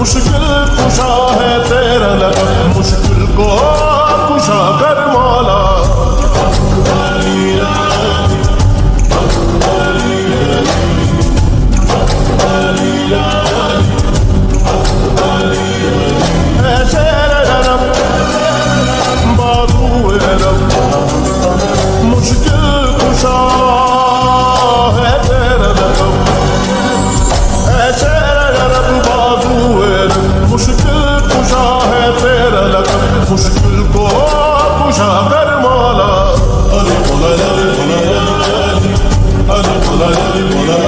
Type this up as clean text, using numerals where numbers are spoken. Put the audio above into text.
मुश्किल कुशा है तेरा लक़ब, मुश्किल को कुशा कर मौला। मुश्किल कुशा है तेरा लक़ब, ऐसे रब बाज़ुए रब, मुश्किल कुशा है तेरा लक़ब, मुश्किल को कुशा कर मौला। अली बोला अली बोला अली बोला अली बोला